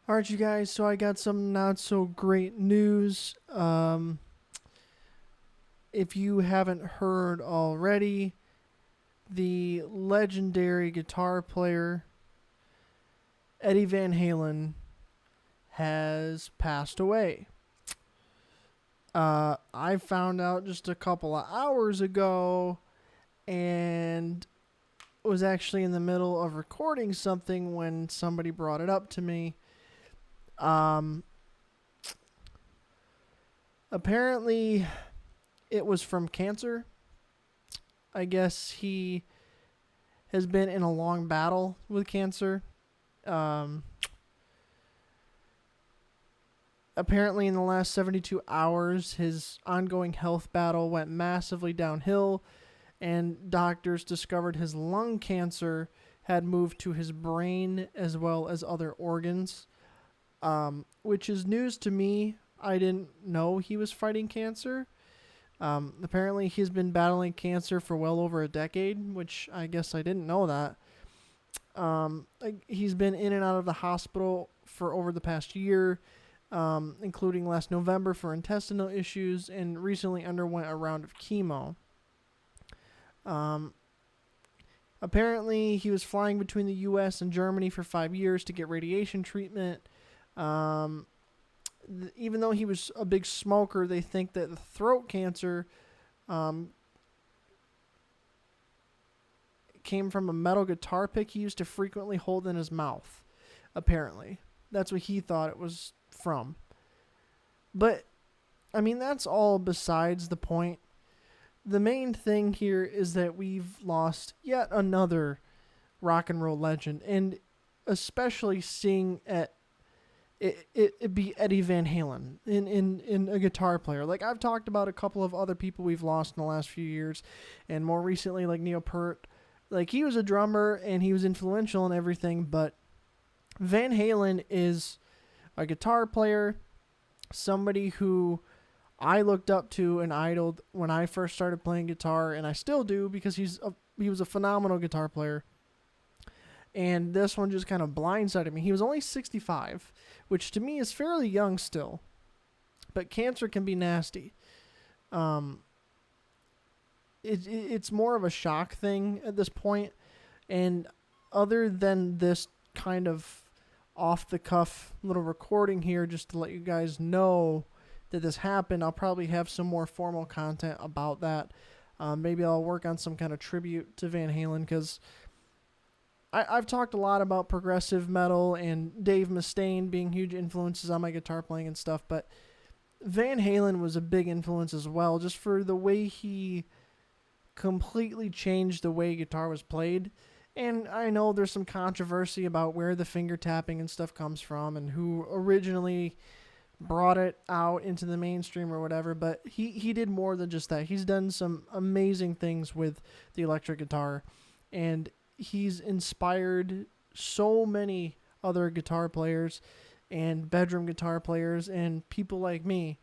All right, you guys. So I got some not so great news. If you haven't heard already, the legendary guitar player Eddie Van Halen has passed away. I found out just a couple of hours ago and was actually in the middle of recording something when somebody brought it up to me. Um, Apparently, it was from cancer. I guess he has been in a long battle with cancer. Um, Apparently, in the last 72 hours, his ongoing health battle went massively downhill, and doctors discovered his lung cancer had moved to his brain as well as other organs, which is news to me. I didn't know he was fighting cancer. Apparently, he's been battling cancer for well over a decade, which I guess I didn't know that. He's been in and out of the hospital for over the past year, including last November for intestinal issues, and recently underwent a round of chemo. Um, Apparently, he was flying between the U.S. and Germany for 5 years to get radiation treatment. Um, Even though he was a big smoker, they think that the throat cancer um, came from a metal guitar pick he used to frequently hold in his mouth. Apparently, that's what he thought it was from. But I mean, that's all besides the point. The main thing here is that we've lost yet another rock and roll legend, and especially seeing it be Eddie Van Halen in a guitar player. Like I've talked about a couple of other people we've lost in the last few years, and more recently like Neil Peart. Like he was a drummer and he was influential and everything, but Van Halen is a guitar player, somebody who I looked up to and idoled when I first started playing guitar, and I still do because he was a phenomenal guitar player. And this one just kind of blindsided me. He was only 65, which to me is fairly young still, but cancer can be nasty. Um, it's more of a shock thing at this point, and other than this kind of off the cuff little recording here, just to let you guys know that this happened, I'll probably have some more formal content about that. Maybe I'll work on some kind of tribute to Van Halen because I've talked a lot about progressive metal and Dave Mustaine being huge influences on my guitar playing and stuff, but Van Halen was a big influence as well, just for the way he completely changed the way guitar was played. And I know there's some controversy about where the finger tapping and stuff comes from and who originally brought it out into the mainstream or whatever, but he did more than just that. He's done some amazing things with the electric guitar, and he's inspired so many other guitar players and bedroom guitar players and people like me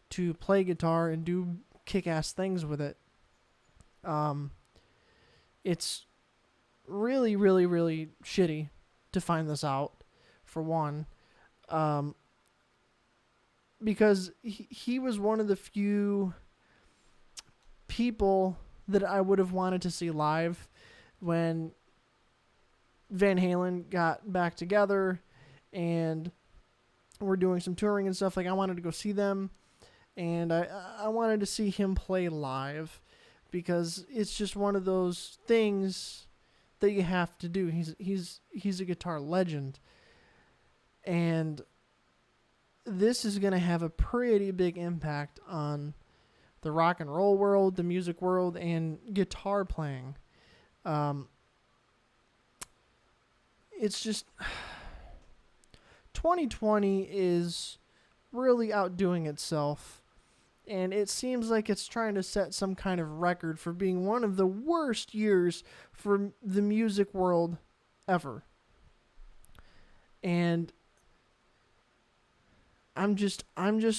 to play guitar and do kick-ass things with it. Um, it's really, really, really shitty to find this out, for one. Um, because he was one of the few people that I would have wanted to see live when Van Halen got back together and we're doing some touring and stuff. Like I wanted to go see them, and I wanted to see him play live because it's just one of those things that you have to do. He's a guitar legend, and this is going to have a pretty big impact on the rock and roll world, the music world, and guitar playing. Um, it's just 2020 is really outdoing itself, and it seems like it's trying to set some kind of record for being one of the worst years for the music world ever. And I'm just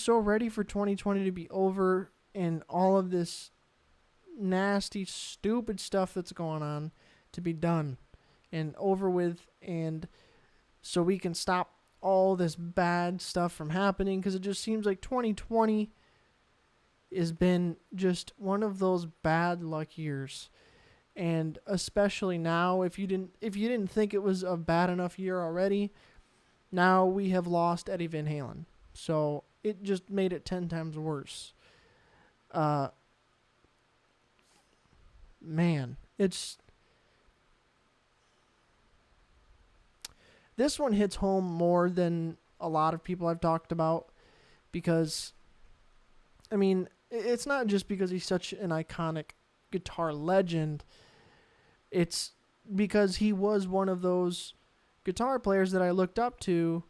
so ready for 2020 to be over and all of this nasty stupid stuff that's going on to be done and over with, and so we can stop all this bad stuff from happening, because it just seems like 2020 has been just one of those bad luck years. And especially now, if you didn't think it was a bad enough year already, now we have lost Eddie Van Halen. So it just made it 10 times worse. Man, this one hits home more than a lot of people I've talked about, because, I mean, it's not just because he's such an iconic guitar legend. It's because he was one of those guitar players that I looked up to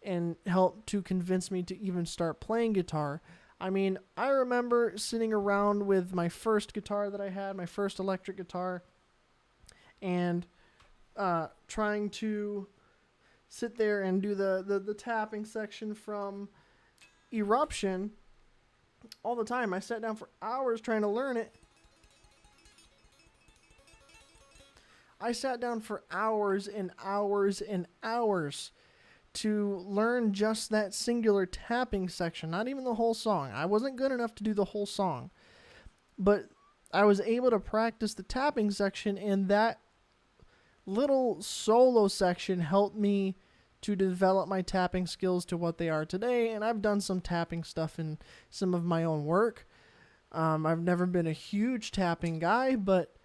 and helped to convince me to even start playing guitar. I mean, I remember sitting around with my first guitar that I had, my first electric guitar, and trying to sit there and do the tapping section from Eruption all the time. I sat down for hours trying to learn it. I sat down for hours and hours and hours to learn just that singular tapping section, not even the whole song. I wasn't good enough to do the whole song, but I was able to practice the tapping section, and that little solo section helped me to develop my tapping skills to what they are today. And I've done some tapping stuff in some of my own work. I've never been a huge tapping guy, but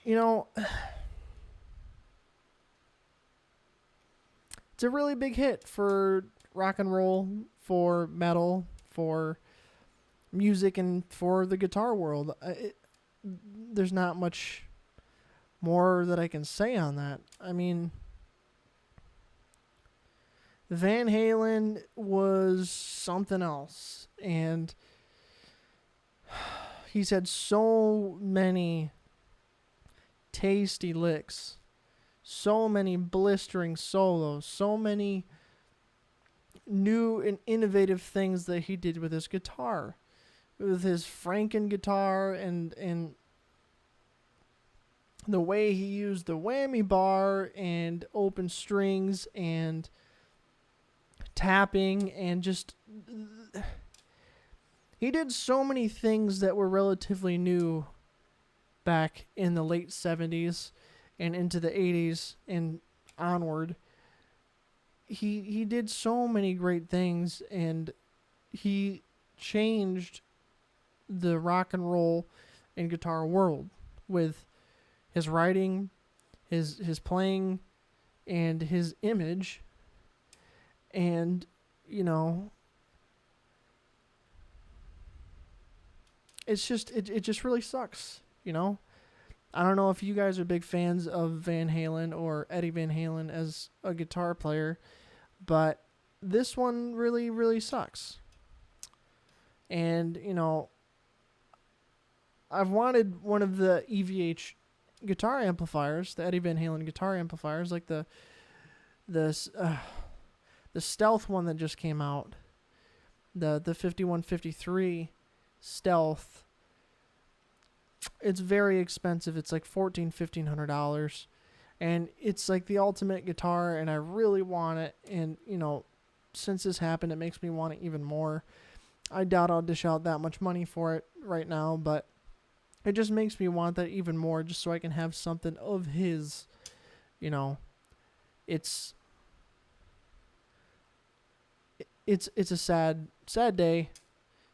you know, it's a really big hit for rock and roll, for metal, for music, and for the guitar world. There's not much more that I can say on that. I mean, Van Halen was something else, and he's had so many tasty licks, so many blistering solos, so many new and innovative things that he did with his guitar, with his Franken guitar, and the way he used the whammy bar and open strings and tapping, and just he did so many things that were relatively new back in the late 70s and into the 80s and onward. He did so many great things, and he changed the rock and roll and guitar world with his writing, his playing, and his image. And, you know, it's just it just really sucks, you know? I don't know if you guys are big fans of Van Halen or Eddie Van Halen as a guitar player, but this one really, really sucks. And, you know, I've wanted one of the EVH guitar amplifiers, the Eddie Van Halen guitar amplifiers, like the Stealth one that just came out, the 5153 Stealth. It's very expensive. It's like $1,400-$1,500, and it's like the ultimate guitar, and I really want it. And, you know, since this happened, it makes me want it even more. I doubt I'll dish out that much money for it right now, but it just makes me want that even more, just so I can have something of his. You know, it's a sad day,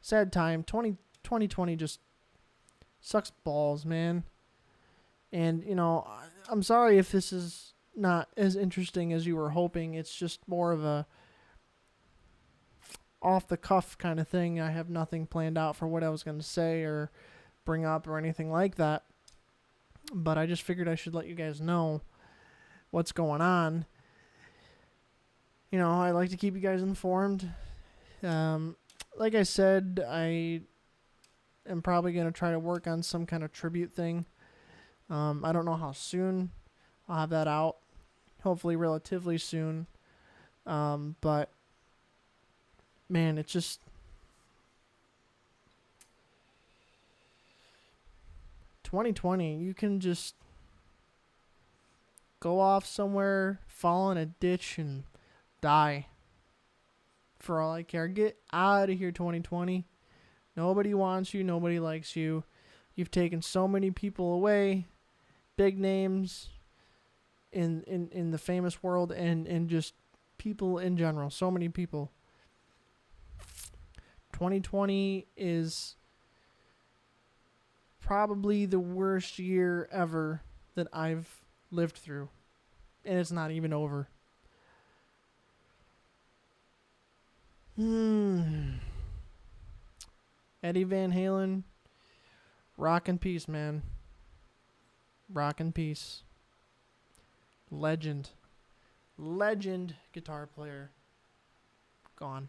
sad time. 2020 just sucks balls, man. And, you know, I'm sorry if this is not as interesting as you were hoping. It's just more of a off the cuff kind of thing. I have nothing planned out for what I was going to say or bring up or anything like that. But I just figured I should let you guys know what's going on. You know, I like to keep you guys informed. Like I said, I am probably going to try to work on some kind of tribute thing. I don't know how soon I'll have that out. Hopefully relatively soon. But, man, it's just... 2020, you can just go off somewhere, fall in a ditch, and Die. For all I care. Get out of here, 2020. Nobody wants you. Nobody likes you. You've taken so many people away. Big names in the famous world and just people in general. So many people. 2020 is probably the worst year ever that I've lived through. And it's not even over. Eddie Van Halen, rock and peace, man. Rock and peace. Legend guitar player. Gone.